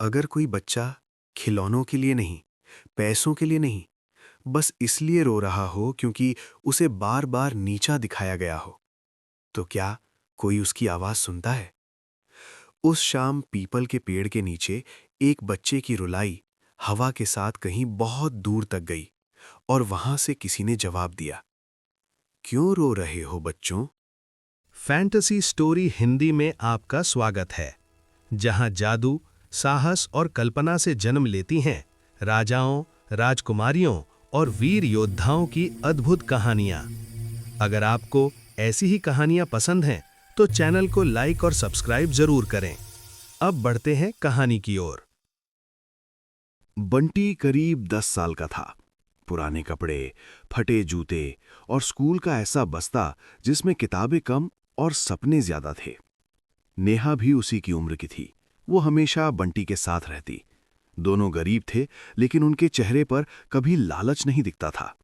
अगर कोई बच्चा खिलौनों के लिए नहीं, पैसों के लिए नहीं, बस इसलिए रो रहा हो क्योंकि उसे बार-बार नीचा दिखाया गया हो, तो क्या कोई उसकी आवाज़ सुनता है? उस शाम पीपल के पेड़ के नीचे एक बच्चे की रुलाई हवा के साथ कहीं बहुत दूर तक गई और वहां से किसी ने जवाब दिया, क्यों रो रहे हो बच्चों? फैंटेसी स्टोरी हिंदी में आपका स्वागत है, जहां जादू, साहस और कल्पना से जन्म लेती हैं राजाओं, राजकुमारियों और वीर योद्धाओं की अद्भुत कहानियां। अगर आपको ऐसी ही कहानियां पसंद हैं, तो चैनल को लाइक और सब्सक्राइब जरूर करें। अब बढ़ते हैं कहानी की ओर। बंटी करीब 10 साल का था। पुराने कपड़े, फटे जूते और स्कूल का ऐसा बस्ता जिसमें किताबें कम और सपने ज्यादा थे। नेहा भी उसी की उम्र की थी। वो हमेशा बंटी के साथ रहती। दोनों गरीब थे, लेकिन उनके चेहरे पर कभी लालच नहीं दिखता था।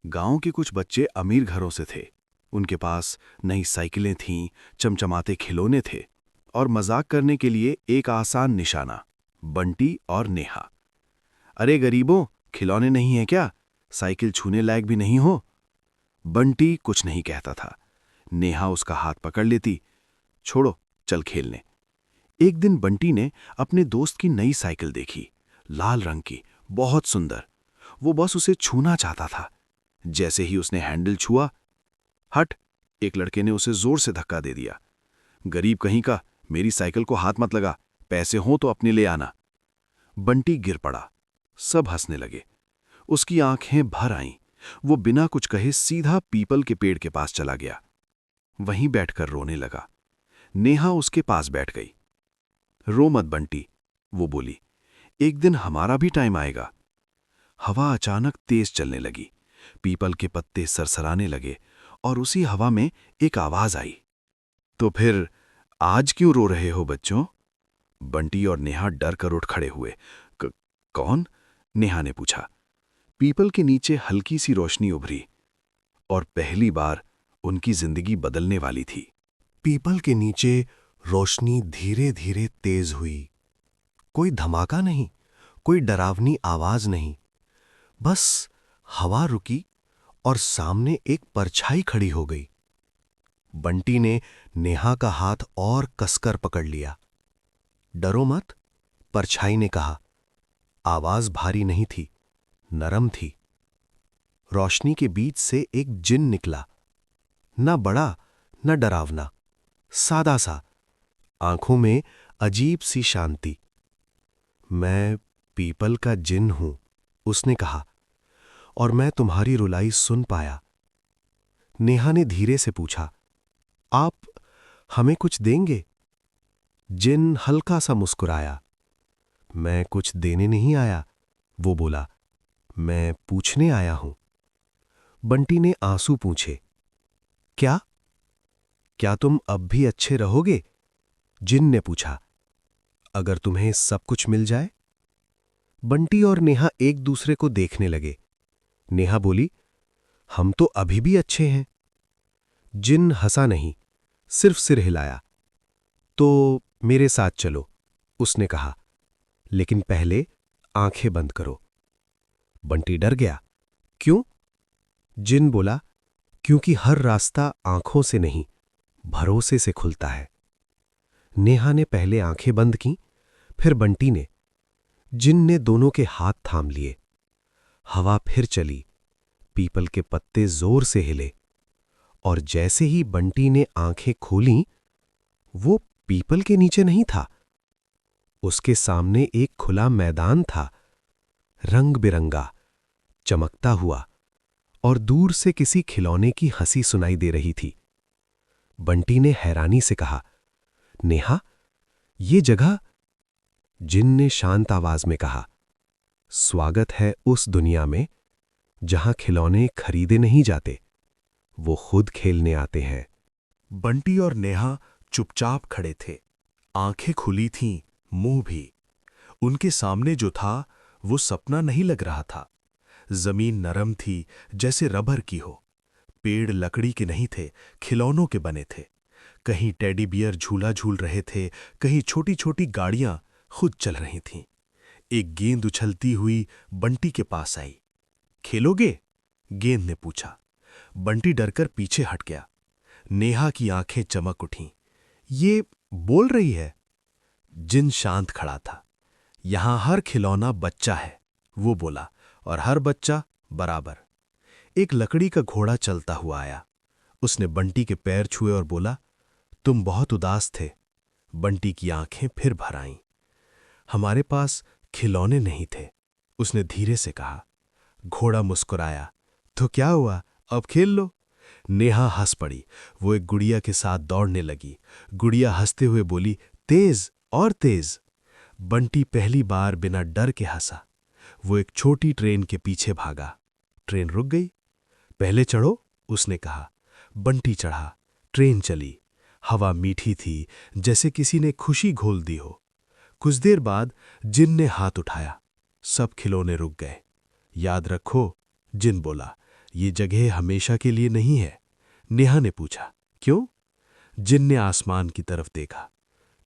गांव के कुछ बच्चे अमीर घरों से थे। उनके पास नई साइकिलें थीं, चमचमाते खिलौने थे और मजाक करने के लिए एक आसान निशाना, बंटी और नेहा। अरे गरीबों, खिलौने नहीं हैं क्या? साइकिल छूने लायक भी नहीं हो? बंटी कुछ नहीं कहता था। नेहा उसका हाथ पकड़ लेती। छोड़ो, चल खेलने। एक दिन बंटी ने अपने दोस्त की नई साइकिल देखी, लाल रंग की, बहुत सुंदर। वो बस उसे छूना चाहता था। जैसे ही उसने हैंडल छुआ, हट! एक लड़के ने उसे जोर से धक्का दे दिया। गरीब कहीं का, मेरी साइकिल को हाथ मत लगा, पैसे हों तो अपने ले आना। बंटी गिर पड़ा। सब हंसने लगे। उसकी आंखें भर आईं। वो बिना कुछ कहे सीधा पीपल के पेड़ के पास चला गया। वहीं बैठकर रोने लगा। नेहा उसके पास बैठ गई। रो मत बंटी, वो बोली, एक दिन हमारा भी टाइम आएगा। हवा अचानक तेज चलने लगी। पीपल के पत्ते सरसराने लगे और उसी हवा में एक आवाज आई, तो फिर आज क्यों रो रहे हो बच्चों? बंटी और नेहा डर कर उठ खड़े हुए। कौन? नेहा ने पूछा। पीपल के नीचे हल्की सी रोशनी उभरी और पहली बार उनकी जिंदगी बदलने वाली थी। पीपल के नीचे रोशनी धीरे धीरे तेज हुई। कोई धमाका नहीं, कोई डरावनी आवाज नहीं, बस हवा रुकी और सामने एक परछाई खड़ी हो गई। बंटी ने नेहा का हाथ और कसकर पकड़ लिया। डरो मत, परछाई ने कहा। आवाज भारी नहीं थी, नरम थी। रोशनी के बीच से एक जिन निकला, न बड़ा न डरावना, सादा सा, आंखों में अजीब सी शांति। मैं पीपल का जिन हूं, उसने कहा, और मैं तुम्हारी रुलाई सुन पाया। नेहा ने धीरे से पूछा, आप हमें कुछ देंगे? जिन हल्का सा मुस्कुराया। मैं कुछ देने नहीं आया, वो बोला, मैं पूछने आया हूं। बंटी ने आंसू पूछे, क्या? क्या तुम अब भी अच्छे रहोगे? जिन ने पूछा, अगर तुम्हें सब कुछ मिल जाए? बंटी और नेहा एक दूसरे को देखने लगे। नेहा बोली, हम तो अभी भी अच्छे हैं। जिन हंसा नहीं, सिर्फ सिर हिलाया। तो मेरे साथ चलो, उसने कहा, लेकिन पहले आंखें बंद करो। बंटी डर गया। क्यों? जिन बोला, क्योंकि हर रास्ता आंखों से नहीं, भरोसे से खुलता है। नेहा ने पहले आंखें बंद की, फिर बंटी ने। जिन ने दोनों के हाथ थाम लिए। हवा फिर चली, पीपल के पत्ते जोर से हिले, और जैसे ही बंटी ने आंखें खोलीं, वो पीपल के नीचे नहीं था। उसके सामने एक खुला मैदान था, रंग बिरंगा, चमकता हुआ, और दूर से किसी खिलौने की हंसी सुनाई दे रही थी। बंटी ने हैरानी से कहा, नेहा, ये जगह? जिन ने शांत आवाज में कहा, स्वागत है उस दुनिया में जहां खिलौने खरीदे नहीं जाते, वो खुद खेलने आते हैं। बंटी और नेहा चुपचाप खड़े थे। आंखें खुली थीं, मुंह भी। उनके सामने जो था वो सपना नहीं लग रहा था। जमीन नरम थी, जैसे रबर की हो। पेड़ लकड़ी के नहीं थे, खिलौनों के बने थे। कहीं टेडी बियर झूला झूल रहे थे, कहीं छोटी छोटी गाड़ियां खुद चल रही थीं। एक गेंद उछलती हुई बंटी के पास आई। खेलोगे? गेंद ने पूछा। बंटी डरकर पीछे हट गया। नेहा की आंखें चमक उठीं। ये बोल रही है? जिन शांत खड़ा था। यहां हर खिलौना बच्चा है, वो बोला, और हर बच्चा बराबर। एक लकड़ी का घोड़ा चलता हुआ आया। उसने बंटी के पैर छुए और बोला, तुम बहुत उदास थे। बंटी की आंखें फिर भर आईं। हमारे पास खिलौने नहीं थे, उसने धीरे से कहा। घोड़ा मुस्कुराया, तो क्या हुआ, अब खेल लो। नेहा हंस पड़ी। वो एक गुड़िया के साथ दौड़ने लगी। गुड़िया हंसते हुए बोली, तेज और तेज। बंटी पहली बार बिना डर के हंसा। वो एक छोटी ट्रेन के पीछे भागा। ट्रेन रुक गई। पहले चढ़ो, उसने कहा। बंटी चढ़ा। ट्रेन चली। हवा मीठी थी, जैसे किसी ने खुशी घोल दी हो। कुछ देर बाद जिन ने हाथ उठाया। सब खिलौने रुक गए। याद रखो, जिन बोला, ये जगह हमेशा के लिए नहीं है। नेहा ने पूछा, क्यों? जिन ने आसमान की तरफ देखा।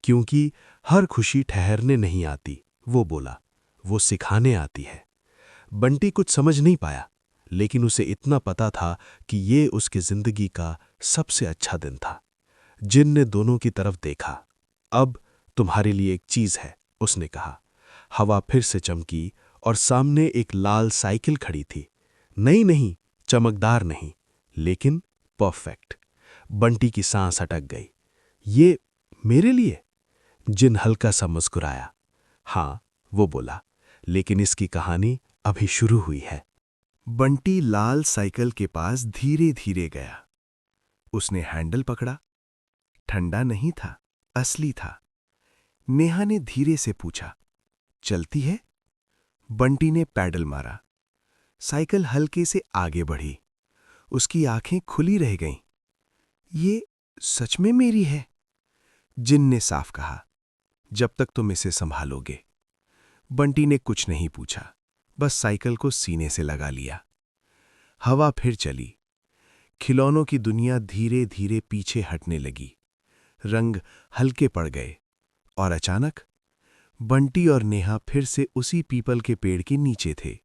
क्योंकि हर खुशी ठहरने नहीं आती, वो बोला, वो सिखाने आती है। बंटी कुछ समझ नहीं पाया, लेकिन उसे इतना पता था कि ये उसकी जिंदगी का सबसे अच्छा दिन था। जिन ने दोनों की तरफ देखा। अब तुम्हारे लिए एक चीज है, उसने कहा। हवा फिर से चमकी और सामने एक लाल साइकिल खड़ी थी। नई नहीं, चमकदार नहीं, लेकिन परफेक्ट। बंटी की सांस अटक गई। ये मेरे लिए? जिन हल्का सा मुस्कुराया। हाँ, वो बोला, लेकिन इसकी कहानी अभी शुरू हुई है। बंटी लाल साइकिल के पास धीरे धीरे गया। उसने हैंडल पकड़ा। ठंडा नहीं था, असली था। नेहा ने धीरे से पूछा, चलती है? बंटी ने पैडल मारा। साइकिल हल्के से आगे बढ़ी। उसकी आंखें खुली रह गईं। ये सच में मेरी है? जिन ने साफ कहा, जब तक तुम इसे संभालोगे। बंटी ने कुछ नहीं पूछा, बस साइकिल को सीने से लगा लिया। हवा फिर चली। खिलौनों की दुनिया धीरे धीरे पीछे हटने लगी। रंग हल्के पड़ गए और अचानक बंटी और नेहा फिर से उसी पीपल के पेड़ के नीचे थे।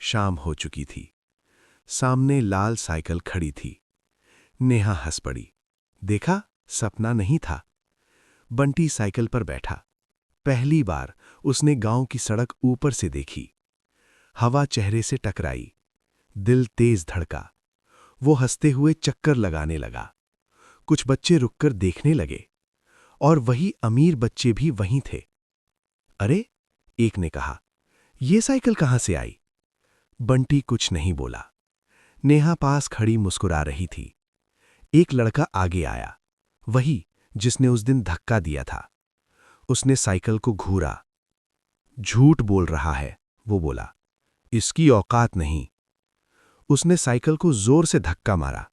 शाम हो चुकी थी। सामने लाल साइकिल खड़ी थी। नेहा हंस पड़ी। देखा, सपना नहीं था। बंटी साइकिल पर बैठा। पहली बार उसने गांव की सड़क ऊपर से देखी। हवा चेहरे से टकराई। दिल तेज धड़का। वो हंसते हुए चक्कर लगाने लगा। कुछ बच्चे रुककर देखने लगे, और वही अमीर बच्चे भी वहीं थे। अरे, एक ने कहा, ये साइकिल कहां से आई? बंटी कुछ नहीं बोला। नेहा पास खड़ी मुस्कुरा रही थी। एक लड़का आगे आया, वही जिसने उस दिन धक्का दिया था। उसने साइकिल को घूरा। झूठ बोल रहा है, वो बोला, इसकी औकात नहीं। उसने साइकिल को जोर से धक्का मारा।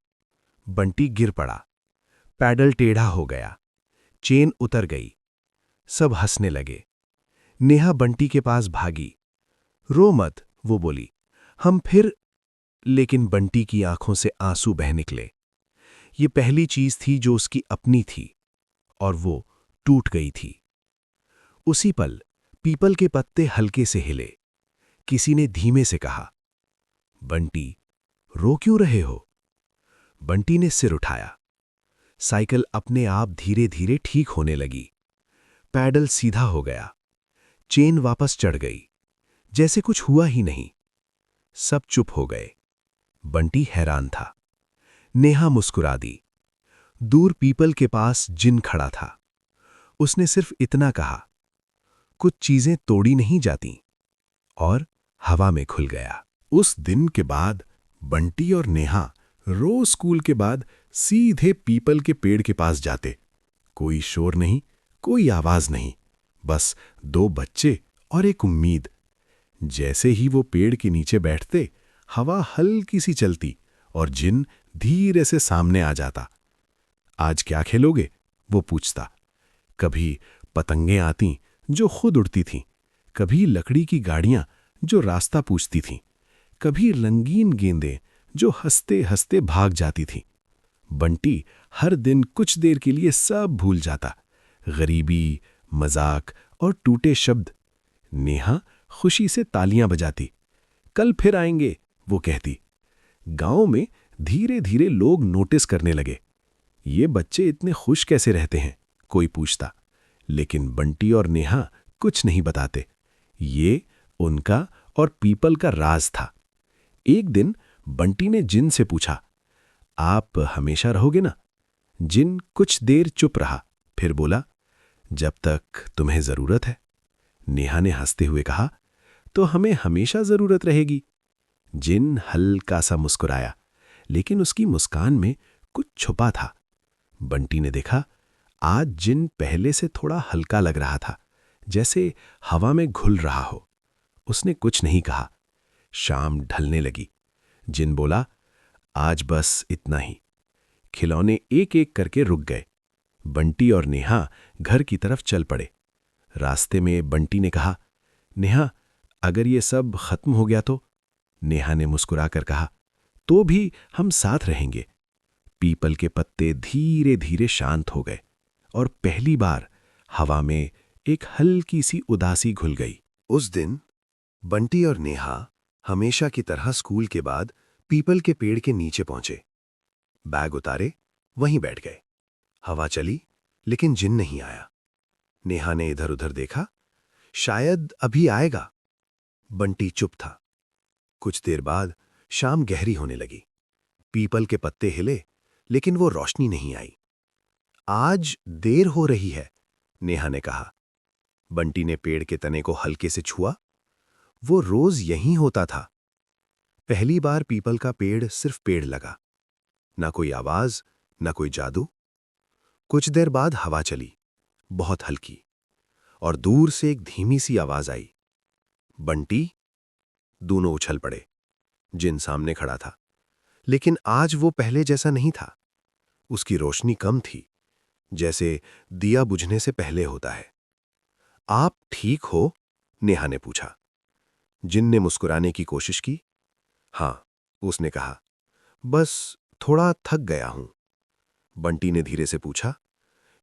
बंटी गिर पड़ा। पैडल टेढ़ा हो गया। चेन उतर गई। सब हंसने लगे। नेहा बंटी के पास भागी। रो मत, वो बोली, हम फिर। लेकिन बंटी की आंखों से आंसू बह निकले। ये पहली चीज थी जो उसकी अपनी थी, और वो टूट गई थी। उसी पल पीपल के पत्ते हल्के से हिले। किसी ने धीमे से कहा, बंटी, रो क्यों रहे हो? बंटी ने सिर उठाया। साइकिल अपने आप धीरे धीरे ठीक होने लगी। पैडल सीधा हो गया। चेन वापस चढ़ गई, जैसे कुछ हुआ ही नहीं। सब चुप हो गए। बंटी हैरान था। नेहा मुस्कुरा दी। दूर पीपल के पास जिन खड़ा था। उसने सिर्फ इतना कहा, कुछ चीजें तोड़ी नहीं जाती, और हवा में खुल गया। उस दिन के बाद बंटी और नेहा रोज स्कूल के बाद सीधे पीपल के पेड़ के पास जाते। कोई शोर नहीं, कोई आवाज नहीं, बस दो बच्चे और एक उम्मीद। जैसे ही वो पेड़ के नीचे बैठते, हवा हल्की सी चलती और जिन धीरे से सामने आ जाता। आज क्या खेलोगे? वो पूछता। कभी पतंगें आती जो खुद उड़ती थीं, कभी लकड़ी की गाड़ियां जो रास्ता पूछती थीं, कभी रंगीन गेंदें जो हंसते हंसते भाग जाती थीं। बंटी हर दिन कुछ देर के लिए सब भूल जाता। गरीबी, मजाक और टूटे शब्द। नेहा खुशी से तालियां बजाती। कल फिर आएंगे, वो कहती। गांव में धीरे धीरे लोग नोटिस करने लगे। ये बच्चे इतने खुश कैसे रहते हैं, कोई पूछता। लेकिन बंटी और नेहा कुछ नहीं बताते। ये उनका और पीपल का राज था। एक दिन बंटी ने जिन से पूछा, आप हमेशा रहोगे ना? जिन कुछ देर चुप रहा, फिर बोला, जब तक तुम्हें जरूरत है। नेहा ने हंसते हुए कहा, तो हमें हमेशा जरूरत रहेगी। जिन हल्का सा मुस्कुराया, लेकिन उसकी मुस्कान में कुछ छुपा था। बंटी ने देखा, आज जिन पहले से थोड़ा हल्का लग रहा था, जैसे हवा में घुल रहा हो। उसने कुछ नहीं कहा। शाम ढलने लगी। जिन बोला, आज बस इतना ही। खिलौने एक एक करके रुक गए। बंटी और नेहा घर की तरफ चल पड़े। रास्ते में बंटी ने कहा, नेहा, अगर ये सब खत्म हो गया तो? नेहा ने मुस्कुराकर कहा, तो भी हम साथ रहेंगे। पीपल के पत्ते धीरे धीरे शांत हो गए और पहली बार हवा में एक हल्की सी उदासी घुल गई। उस दिन बंटी और नेहा हमेशा की तरह स्कूल के बाद पीपल के पेड़ के नीचे पहुंचे। बैग उतारे, वहीं बैठ गए। हवा चली, लेकिन जिन नहीं आया। नेहा ने इधर उधर देखा, शायद अभी आएगा। बंटी चुप था। कुछ देर बाद शाम गहरी होने लगी। पीपल के पत्ते हिले, लेकिन वो रोशनी नहीं आई। आज देर हो रही है, नेहा ने कहा। बंटी ने पेड़ के तने को हल्के से छुआ। वो रोज यहीं होता था। पहली बार पीपल का पेड़ सिर्फ पेड़ लगा। ना कोई आवाज, ना कोई जादू। कुछ देर बाद हवा चली, बहुत हल्की, और दूर से एक धीमी सी आवाज आई, बंटी। दोनों उछल पड़े। जिन सामने खड़ा था, लेकिन आज वो पहले जैसा नहीं था। उसकी रोशनी कम थी, जैसे दिया बुझने से पहले होता है। आप ठीक हो? नेहा ने पूछा। जिन ने मुस्कुराने की कोशिश की। हां, उसने कहा, बस थोड़ा थक गया हूं। बंटी ने धीरे से पूछा,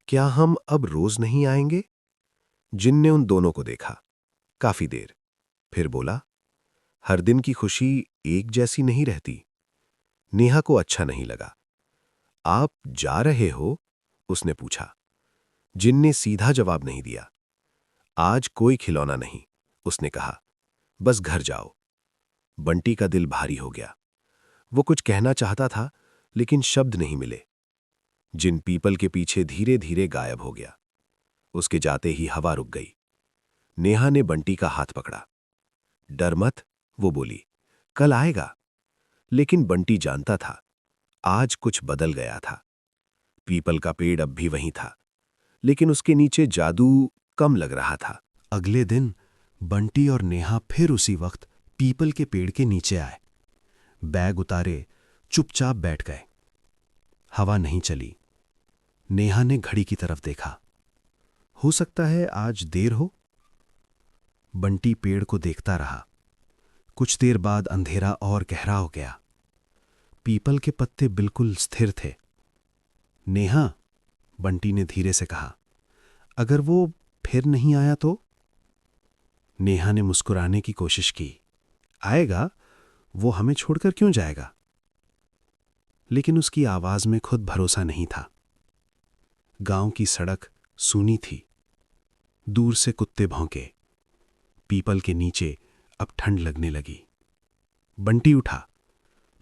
क्या हम अब रोज नहीं आएंगे? जिन ने उन दोनों को देखा काफी देर, फिर बोला, हर दिन की खुशी एक जैसी नहीं रहती। नेहा को अच्छा नहीं लगा। आप जा रहे हो? उसने पूछा। जिन ने सीधा जवाब नहीं दिया। आज कोई खिलौना नहीं, उसने कहा, बस घर जाओ। बंटी का दिल भारी हो गया। वो कुछ कहना चाहता था, लेकिन शब्द नहीं मिले। जिन पीपल के पीछे धीरे धीरे गायब हो गया। उसके जाते ही हवा रुक गई। नेहा ने बंटी का हाथ पकड़ा। डर मत, वो बोली, कल आएगा। लेकिन बंटी जानता था, आज कुछ बदल गया था। पीपल का पेड़ अब भी वहीं था, लेकिन उसके नीचे जादू कम लग रहा था। अगले दिन बंटी और नेहा फिर उसी वक्त पीपल के पेड़ के नीचे आए। बैग उतारे, चुपचाप बैठ गए। हवा नहीं चली। नेहा ने घड़ी की तरफ देखा। हो सकता है आज देर हो। बंटी पेड़ को देखता रहा। कुछ देर बाद अंधेरा और गहरा हो गया। पीपल के पत्ते बिल्कुल स्थिर थे। नेहा, बंटी ने धीरे से कहा, अगर वो फिर नहीं आया तो? नेहा ने मुस्कुराने की कोशिश की। आएगा, वो हमें छोड़कर क्यों जाएगा? लेकिन उसकी आवाज में खुद भरोसा नहीं था। गांव की सड़क सूनी थी। दूर से कुत्ते भौंके। पीपल के नीचे अब ठंड लगने लगी। बंटी उठा,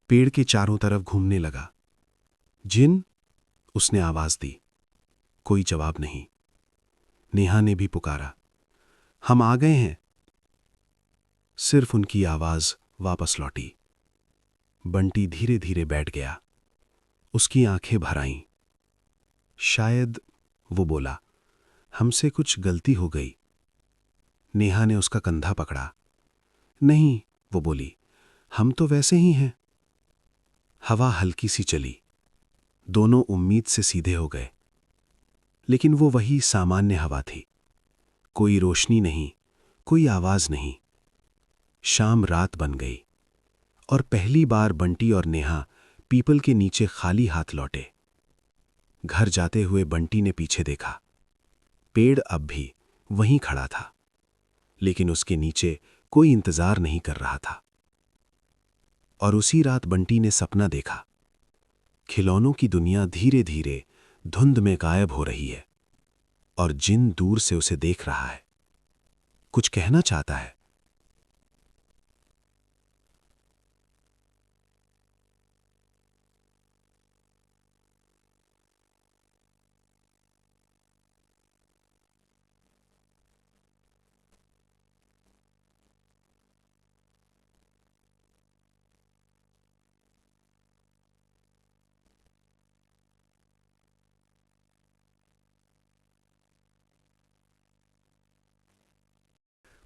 पेड़ के चारों तरफ घूमने लगा। जिन, उसने आवाज दी। कोई जवाब नहीं। नेहा ने भी पुकारा, हम आ गए हैं। सिर्फ उनकी आवाज वापस लौटी। बंटी धीरे धीरे बैठ गया। उसकी आंखें भर आईं। शायद, वो बोला, हमसे कुछ गलती हो गई। नेहा ने उसका कंधा पकड़ा। नहीं, वो बोली, हम तो वैसे ही हैं। हवा हल्की सी चली। दोनों उम्मीद से सीधे हो गए। लेकिन वो वही सामान्य हवा थी। कोई रोशनी नहीं, कोई आवाज नहीं। शाम रात बन गई और पहली बार बंटी और नेहा पीपल के नीचे खाली हाथ लौटे। घर जाते हुए बंटी ने पीछे देखा। पेड़ अब भी वहीं खड़ा था, लेकिन उसके नीचे कोई इंतजार नहीं कर रहा था। और उसी रात बंटी ने सपना देखा। खिलौनों की दुनिया धीरे धीरे धुंध में गायब हो रही है और जिन दूर से उसे देख रहा है, कुछ कहना चाहता है।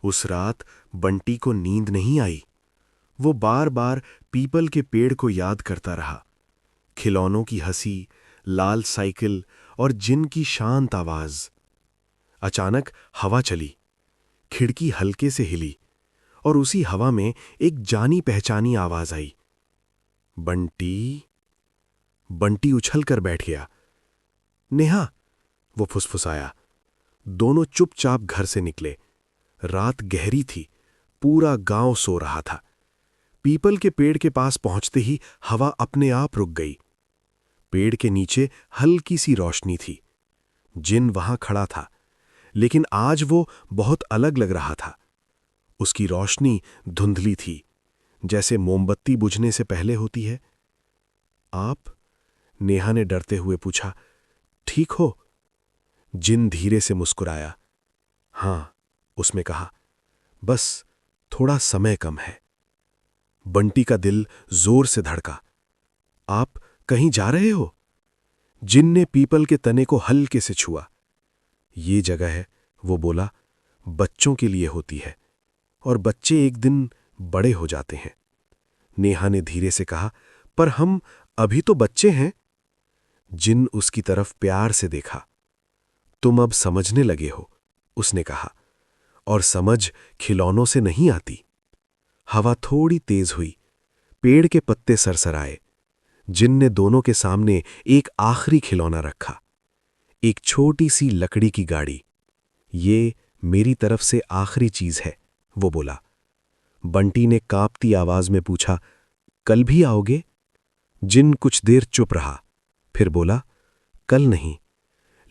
उस रात बंटी को नींद नहीं आई। वो बार बार पीपल के पेड़ को याद करता रहा। खिलौनों की हंसी, लाल साइकिल और जिन की शांत आवाज। अचानक हवा चली, खिड़की हल्के से हिली और उसी हवा में एक जानी पहचानी आवाज आई। बंटी। बंटी उछलकर बैठ गया। नेहा, वो फुसफुसाया। दोनों चुपचाप घर से निकले। रात गहरी थी, पूरा गांव सो रहा था। पीपल के पेड़ के पास पहुंचते ही हवा अपने आप रुक गई। पेड़ के नीचे हल्की सी रोशनी थी। जिन वहां खड़ा था, लेकिन आज वो बहुत अलग लग रहा था। उसकी रोशनी धुंधली थी, जैसे मोमबत्ती बुझने से पहले होती है। आप? नेहा ने डरते हुए पूछा। ठीक हो? जिन धीरे से मुस्कुराया। हां, उसने कहा, बस थोड़ा समय कम है। बंटी का दिल जोर से धड़का। आप कहीं जा रहे हो? जिन ने पीपल के तने को हल्के से छुआ। ये जगह है, वो बोला, बच्चों के लिए होती है और बच्चे एक दिन बड़े हो जाते हैं। नेहा ने धीरे से कहा, पर हम अभी तो बच्चे हैं। जिन उसकी तरफ प्यार से देखा। तुम अब समझने लगे हो, उसने कहा, और समझ खिलौनों से नहीं आती। हवा थोड़ी तेज हुई, पेड़ के पत्ते सरसराए। जिन ने दोनों के सामने एक आखिरी खिलौना रखा, एक छोटी सी लकड़ी की गाड़ी। ये मेरी तरफ से आखिरी चीज है, वो बोला। बंटी ने कांपती आवाज में पूछा, कल भी आओगे? जिन कुछ देर चुप रहा, फिर बोला, कल नहीं,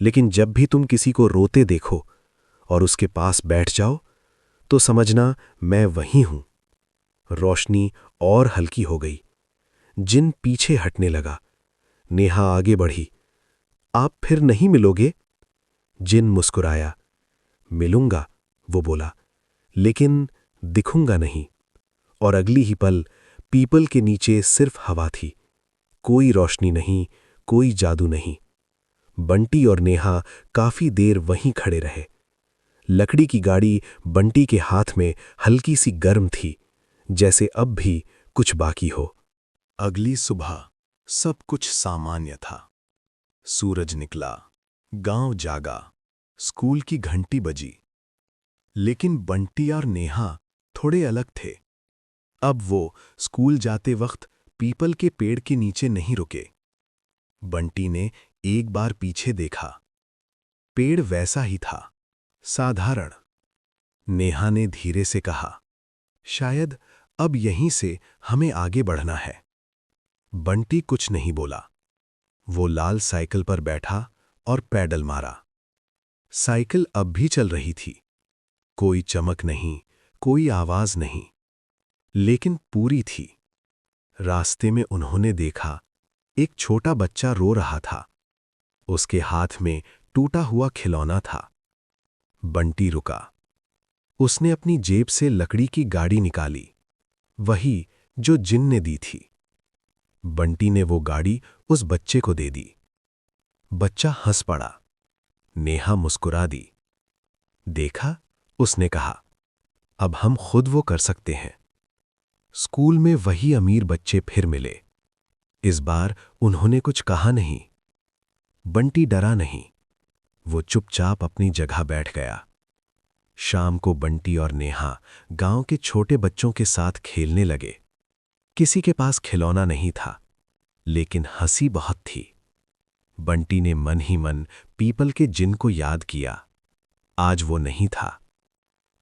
लेकिन जब भी तुम किसी को रोते देखो और उसके पास बैठ जाओ, तो समझना मैं वहीं हूं। रोशनी और हल्की हो गई। जिन पीछे हटने लगा। नेहा आगे बढ़ी। आप फिर नहीं मिलोगे? जिन मुस्कुराया। मिलूंगा, वो बोला, लेकिन दिखूंगा नहीं। और अगली ही पल पीपल के नीचे सिर्फ हवा थी, कोई रोशनी नहीं, कोई जादू नहीं। बंटी और नेहा काफी देर वहीं खड़े रहे। लकड़ी की गाड़ी बंटी के हाथ में हल्की सी गर्म थी, जैसे अब भी कुछ बाकी हो। अगली सुबह सब कुछ सामान्य था। सूरज निकला, गांव जागा, स्कूल की घंटी बजी। लेकिन बंटी और नेहा थोड़े अलग थे। अब वो स्कूल जाते वक्त पीपल के पेड़ के नीचे नहीं रुके। बंटी ने एक बार पीछे देखा। पेड़ वैसा ही था, साधारण। नेहा ने धीरे से कहा, शायद अब यहीं से हमें आगे बढ़ना है। बंटी कुछ नहीं बोला। वो लाल साइकिल पर बैठा और पैडल मारा। साइकिल अब भी चल रही थी। कोई चमक नहीं, कोई आवाज नहीं, लेकिन पूरी थी। रास्ते में उन्होंने देखा, एक छोटा बच्चा रो रहा था। उसके हाथ में टूटा हुआ खिलौना था। बंटी रुका। उसने अपनी जेब से लकड़ी की गाड़ी निकाली, वही जो जिन ने दी थी। बंटी ने वो गाड़ी उस बच्चे को दे दी। बच्चा हंस पड़ा। नेहा मुस्कुरा दी। देखा, उसने कहा, अब हम खुद वो कर सकते हैं। स्कूल में वही अमीर बच्चे फिर मिले। इस बार उन्होंने कुछ कहा नहीं। बंटी डरा नहीं। वो चुपचाप अपनी जगह बैठ गया। शाम को बंटी और नेहा गांव के छोटे बच्चों के साथ खेलने लगे। किसी के पास खिलौना नहीं था, लेकिन हंसी बहुत थी। बंटी ने मन ही मन पीपल के जिन को याद किया। आज वो नहीं था,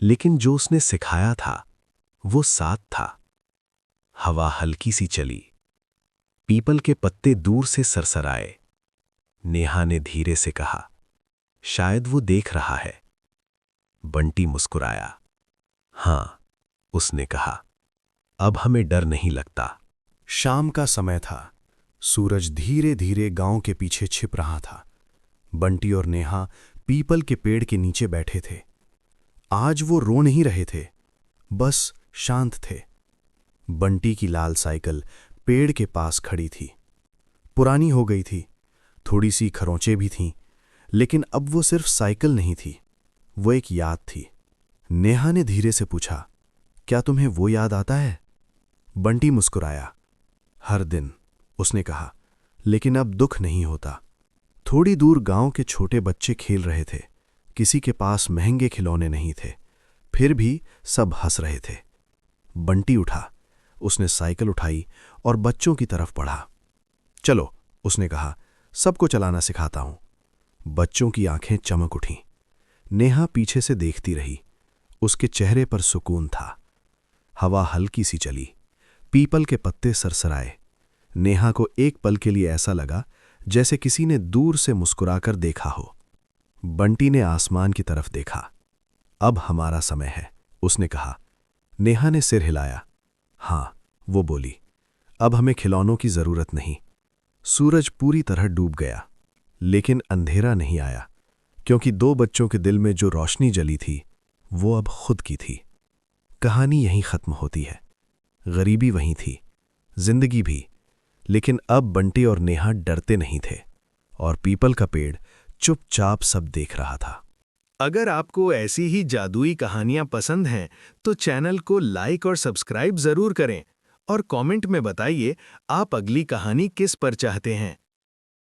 लेकिन जो उसने सिखाया था वो साथ था। हवा हल्की सी चली, पीपल के पत्ते दूर से सरसराए। नेहा ने धीरे से कहा, शायद वो देख रहा है। बंटी मुस्कुराया। हां, उसने कहा, अब हमें डर नहीं लगता। शाम का समय था। सूरज धीरे धीरे गांव के पीछे छिप रहा था। बंटी और नेहा पीपल के पेड़ के नीचे बैठे थे। आज वो रो नहीं रहे थे, बस शांत थे। बंटी की लाल साइकिल पेड़ के पास खड़ी थी। पुरानी हो गई थी, थोड़ी सी खरोंचें भी थीं, लेकिन अब वो सिर्फ साइकिल नहीं थी, वो एक याद थी। नेहा ने धीरे से पूछा, क्या तुम्हें वो याद आता है? बंटी मुस्कुराया। हर दिन, उसने कहा, लेकिन अब दुख नहीं होता। थोड़ी दूर गांव के छोटे बच्चे खेल रहे थे। किसी के पास महंगे खिलौने नहीं थे, फिर भी सब हंस रहे थे। बंटी उठा, उसने साइकिल उठाई और बच्चों की तरफ बढ़ा। चलो, उसने कहा, सबको चलाना सिखाता हूं। बच्चों की आंखें चमक उठीं। नेहा पीछे से देखती रही। उसके चेहरे पर सुकून था। हवा हल्की सी चली, पीपल के पत्ते सरसराए। नेहा को एक पल के लिए ऐसा लगा जैसे किसी ने दूर से मुस्कुराकर देखा हो। बंटी ने आसमान की तरफ देखा। अब हमारा समय है, उसने कहा। नेहा ने सिर हिलाया। हां, वो बोली, अब हमें खिलौनों की जरूरत नहीं। सूरज पूरी तरह डूब गया, लेकिन अंधेरा नहीं आया, क्योंकि दो बच्चों के दिल में जो रोशनी जली थी वो अब खुद की थी। कहानी यहीं खत्म होती है। गरीबी वहीं थी, जिंदगी भी, लेकिन अब बंटी और नेहा डरते नहीं थे और पीपल का पेड़ चुपचाप सब देख रहा था। अगर आपको ऐसी ही जादुई कहानियां पसंद हैं तो चैनल को लाइक और सब्सक्राइब जरूर करें और कमेंट में बताइए आप अगली कहानी किस पर चाहते हैं।